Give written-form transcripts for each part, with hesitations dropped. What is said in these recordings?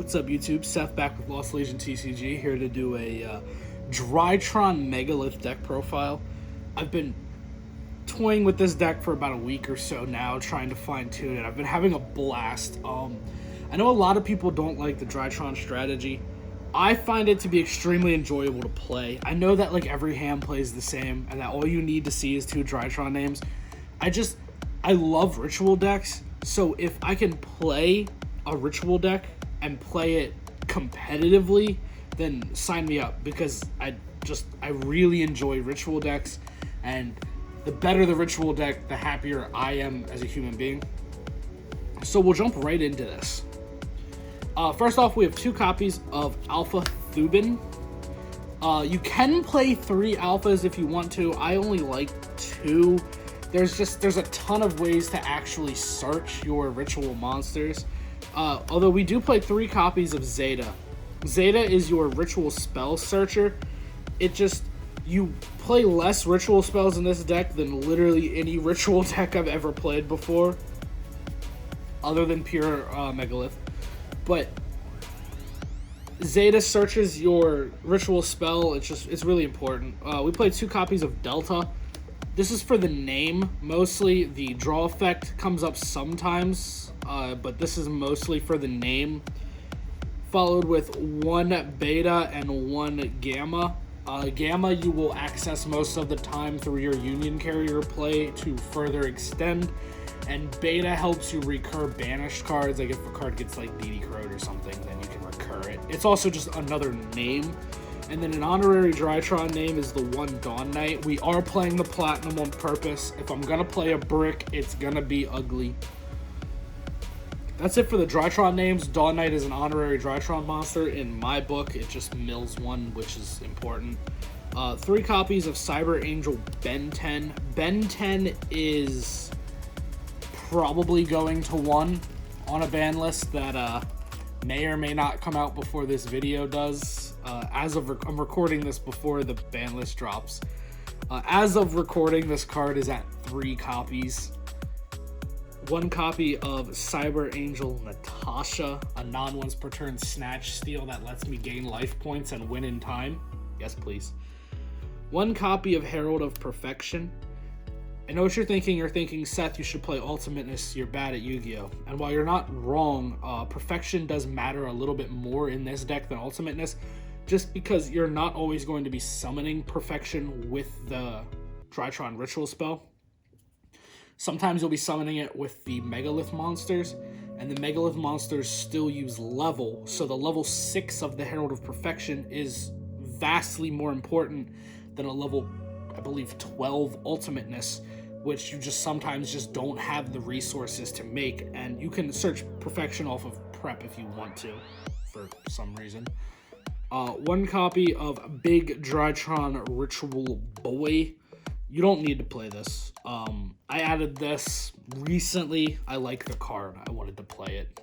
What's up, YouTube? Seth back with Lost Legion TCG, here to do a Drytron Megalith deck profile. I've been toying with this deck for about a week or so now, trying to fine-tune it. I've been having a blast. I know a lot of people don't like the Drytron strategy. I find it to be extremely enjoyable to play. I know that like every hand plays the same, and that all you need to see is 2 Drytron names. I love ritual decks, so if I can play a ritual deck and play it competitively, then sign me up, because I really enjoy ritual decks, and the better the ritual deck, the happier I am as a human being. So we'll jump right into this. First off, we have 2 copies of Alpha Thubin. You can play 3 alphas if you want to. I only like 2. There's a ton of ways to actually search your ritual monsters. Although we do play 3 copies of Zeta. Zeta is your ritual spell searcher. You play less ritual spells in this deck than literally any ritual deck I've ever played before, other than pure Megalith. But Zeta searches your ritual spell. It's really important. We played 2 copies of Delta. This is for the name mostly. The draw effect comes up sometimes, but this is mostly for the name. Followed with 1 beta and 1 gamma. Gamma you will access most of the time through your Union Carrier play to further extend, and beta helps you recur banished cards. Like if a card gets like DD Crowed or something, then you can recur it. It's also just another name. And then an honorary Drytron name is the 1 Dawn Knight. We are playing the Platinum on purpose. If I'm gonna play a brick, it's gonna be ugly. That's it for the Drytron names. Dawn Knight is an honorary Drytron monster. In my book, it just mills 1, which is important. 3 copies of Cyber Angel Ben 10. Ben 10 is probably going to 1 on a ban list that may or may not come out before this video does. I'm recording this before the ban list drops. As of recording, this card is at 3 copies. 1 copy of Cyber Angel Natasha, a non-once per turn snatch steal that lets me gain life points and win in time. Yes, please. 1 copy of Herald of Perfection. I know what you're thinking. You're thinking, Seth, you should play Ultimateness. You're bad at Yu-Gi-Oh! And while you're not wrong, Perfection does matter a little bit more in this deck than Ultimateness, just because you're not always going to be summoning Perfection with the Drytron Ritual spell. Sometimes you'll be summoning it with the Megalith monsters, and the Megalith monsters still use level, so the level 6 of the Herald of Perfection is vastly more important than a level, I believe, 12 Ultimateness, which you sometimes just don't have the resources to make, and you can search Perfection off of Prep if you want to, for some reason. 1 copy of Big Drytron Ritual Boy. You don't need to play this. I added this recently. I like the card. I wanted to play it.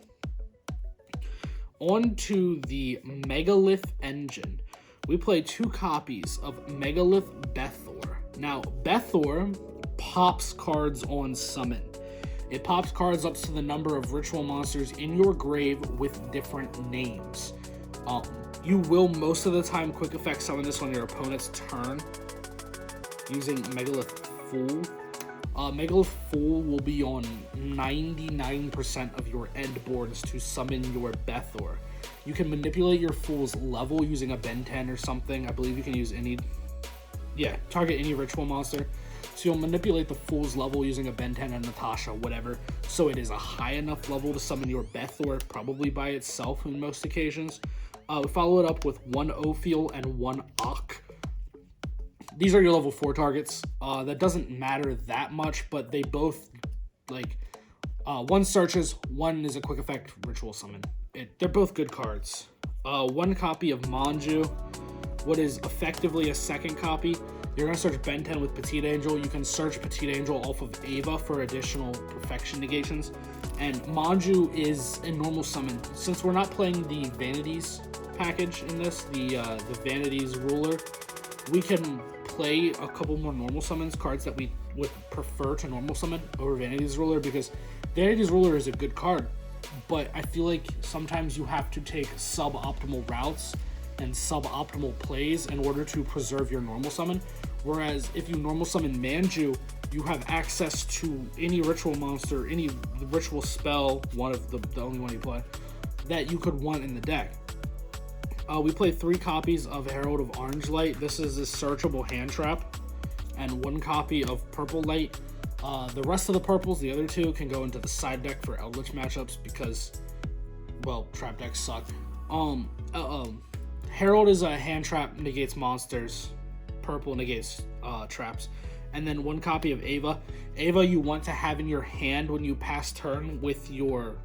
On to the Megalith engine. We play 2 copies of Megalith Bethor. Now, Bethor pops cards on summon. It pops cards up to the number of ritual monsters in your grave with different names. You will most of the time quick effect summon this on your opponent's turn using Megalith Fool. Megalith Fool will be on 99% of your end boards to summon your Bethor. You can manipulate your Fool's level using a Ben 10 or something. I believe you can use target any ritual monster. So you'll manipulate the Fool's level using a Ben 10 and Natasha, whatever, so it is a high enough level to summon your Bethor, probably by itself in most occasions. We follow it up with 1 Ophiel and 1 Ak. These are your level 4 targets. That doesn't matter that much, but they both, 1 searches, 1 is a quick effect ritual summon. They're both good cards. 1 copy of Manju, what is effectively a 2nd copy. You're going to search Ben 10 with Petite Angel. You can search Petite Angel off of Ava for additional Perfection negations. And Manju is a normal summon. Since we're not playing the Vanities package in this, the Vanities Ruler, we can play a couple more normal summons, cards that we would prefer to normal summon over Vanities Ruler, because Vanities Ruler is a good card. but I feel like sometimes you have to take suboptimal routes and suboptimal plays in order to preserve your normal summon. Whereas if you normal summon Manju, you have access to any ritual monster, any ritual spell, one of the only one you play, that you could want in the deck. We play 3 copies of Herald of Orange Light. This is a searchable hand trap, and 1 copy of Purple Light. The rest of the purples, the other 2, can go into the side deck for Eldritch matchups because, well, trap decks suck. Herald is a hand trap, negates monsters. Purple negates traps. And then 1 copy of Ava. Ava you want to have in your hand when you pass turn with your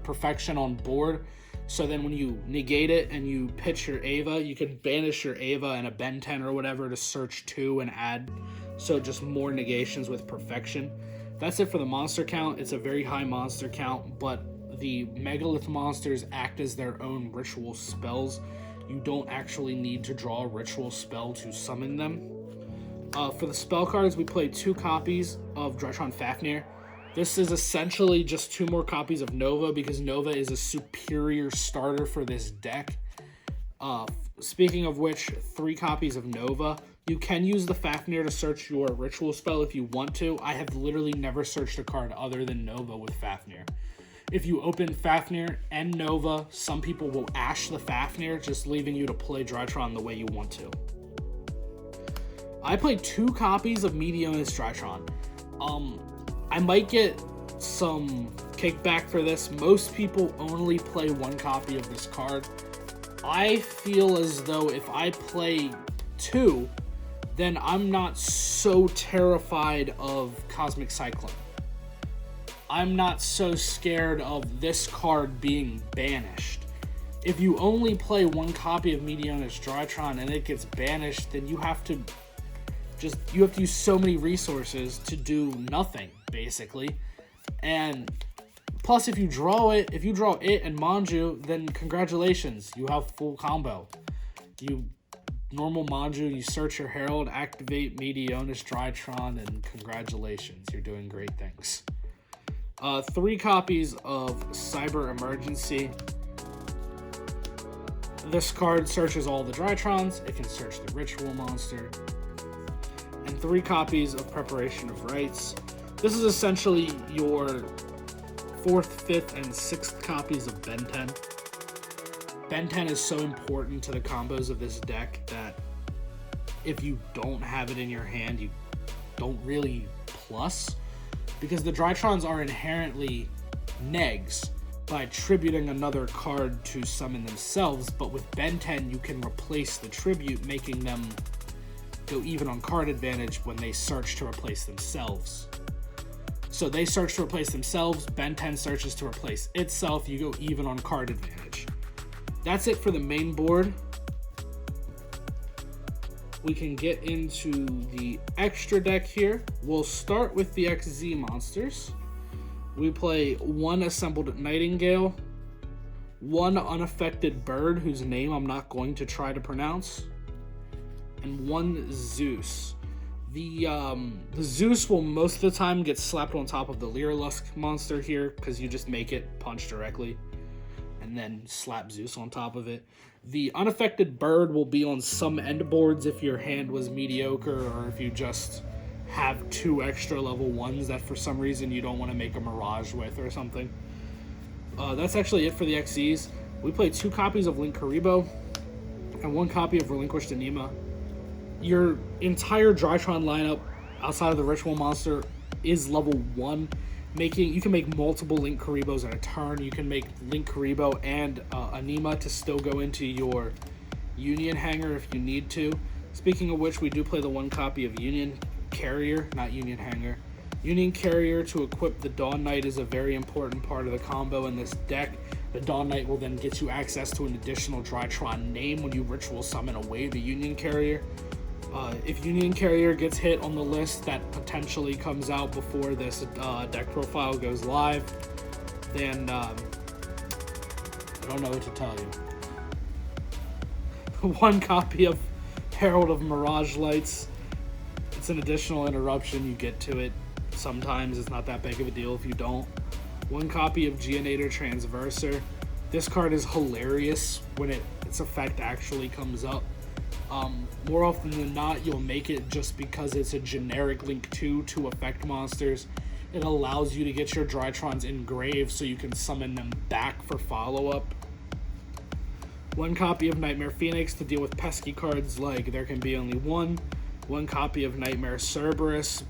perfection on board. So then when you negate it and you pitch your Ava, you can banish your Ava and a Ben 10 or whatever to search 2 and add. So just more negations with perfection. That's it for the monster count. It's a very high monster count, but the Megalith monsters act as their own ritual spells. You don't actually need to draw a ritual spell to summon them. For the spell cards, we play 2 copies of Drytron Fafnir. This is essentially just 2 more copies of Nova because Nova is a superior starter for this deck. Speaking of which, 3 copies of Nova. You can use the Fafnir to search your ritual spell if you want to. I have literally never searched a card other than Nova with Fafnir. If you open Fafnir and Nova, some people will ash the Fafnir, just leaving you to play Drytron the way you want to. I played 2 copies of Meteonis Drytron. I might get some kickback for this. Most people only play 1 copy of this card. I feel as though if I play 2, then I'm not so terrified of Cosmic Cyclone. I'm not so scared of this card being banished. If you only play 1 copy of Meteonis Drytron and it gets banished, then you have to use so many resources to do nothing, basically. And plus, if you draw it and Manju, then congratulations, you have full combo. You normal Manju, you search your Herald, activate Meteonis Drytron, and congratulations, you're doing great things. 3 copies of Cyber Emergency. This card searches all the Drytrons. It can search the ritual monster. And 3 copies of Preparation of Rites. This is essentially your 4th, 5th, and 6th copies of Ben 10. Ben 10 is so important to the combos of this deck that if you don't have it in your hand, you don't really plus. Because the Drytrons are inherently negs by tributing another card to summon themselves, but with Ben 10 you can replace the tribute, making them go even on card advantage when they search to replace themselves. So they search to replace themselves, Ben 10 searches to replace itself, you go even on card advantage. That's it for the main board. We can get into the extra deck here. We'll start with the XZ monsters. We play 1 Assembled Nightingale, 1 Unaffected Bird, whose name I'm not going to try to pronounce, and 1 Zeus. The Zeus will most of the time get slapped on top of the Lyrilusk monster here, because you just make it punch directly, and then slap Zeus on top of it. The Unaffected Bird will be on some end boards if your hand was mediocre, or if you just have 2 extra level 1s that for some reason you don't want to make a Mirage with or something. That's actually it for the XZs. We played 2 copies of Link Karibo and 1 copy of Relinquished Anima. Your entire Drytron lineup outside of the Ritual Monster is level 1. You can make multiple Link Karibos in a turn. You can make Link Karibo and Anima to still go into your Union Hanger if you need to. Speaking of which, we do play the 1 copy of Union Carrier, not Union Hanger. Union Carrier to equip the Dawn Knight is a very important part of the combo in this deck. The Dawn Knight will then get you access to an additional Drytron name when you Ritual Summon away the Union Carrier. If Union Carrier gets hit on the list that potentially comes out before this deck profile goes live, then I don't know what to tell you. 1 copy of Herald of Mirage Lights. It's an additional interruption. You get to it sometimes. It's not that big of a deal if you don't. 1 copy of Geonator Transverser. This card is hilarious when its effect actually comes up. More often than not, you'll make it just because it's a generic link to effect monsters. It allows you to get your Drytrons engraved so you can summon them back for follow-up. 1 copy of Nightmare Phoenix to deal with pesky cards like There Can Be Only One. 1 copy of Nightmare Cerberus.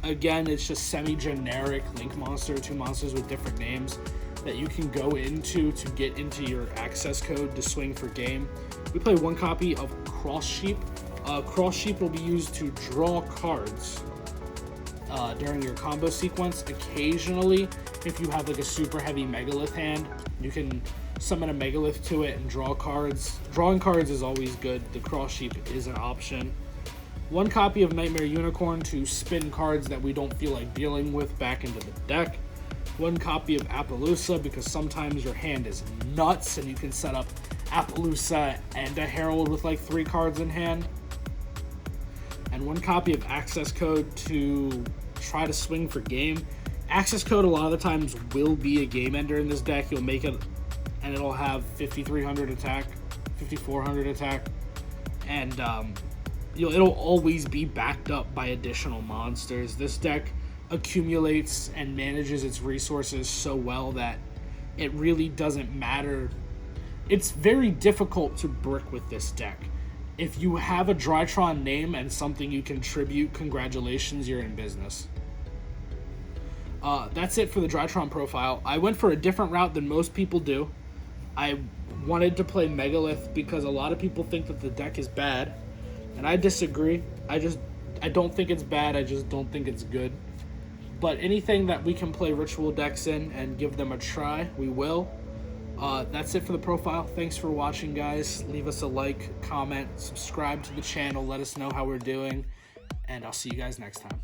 Again, it's just semi-generic link monster, 2 monsters with different names that you can go into to get into your access code to swing for game. We play 1 copy of Cross Sheep. Cross Sheep will be used to draw cards during your combo sequence. Occasionally, if you have like a super heavy Megalith hand, you can summon a Megalith to it and draw cards. Drawing cards is always good. The Cross Sheep is an option. 1 copy of Nightmare Unicorn to spin cards that we don't feel like dealing with back into the deck. 1 copy of Appaloosa because sometimes your hand is nuts and you can set up Appaloosa and a Herald with like 3 cards in hand. And 1 copy of Access Code to try to swing for game. Access Code a lot of the times will be a game ender in this deck. You'll make it and it'll have 5300 attack, 5400 attack, and it'll always be backed up by additional monsters. This deck accumulates and manages its resources so well that it really doesn't matter. It's very difficult to brick with this deck. If you have a Drytron name and something you contribute, congratulations, you're in business. That's it for the Drytron profile. I went for a different route than most people do. I wanted to play Megalith because a lot of people think that the deck is bad, and I disagree. I don't think it's bad, I just don't think it's good. But anything that we can play ritual decks in and give them a try, we will. That's it for the profile. Thanks for watching, guys. Leave us a like, comment, subscribe to the channel, let us know how we're doing, and I'll see you guys next time.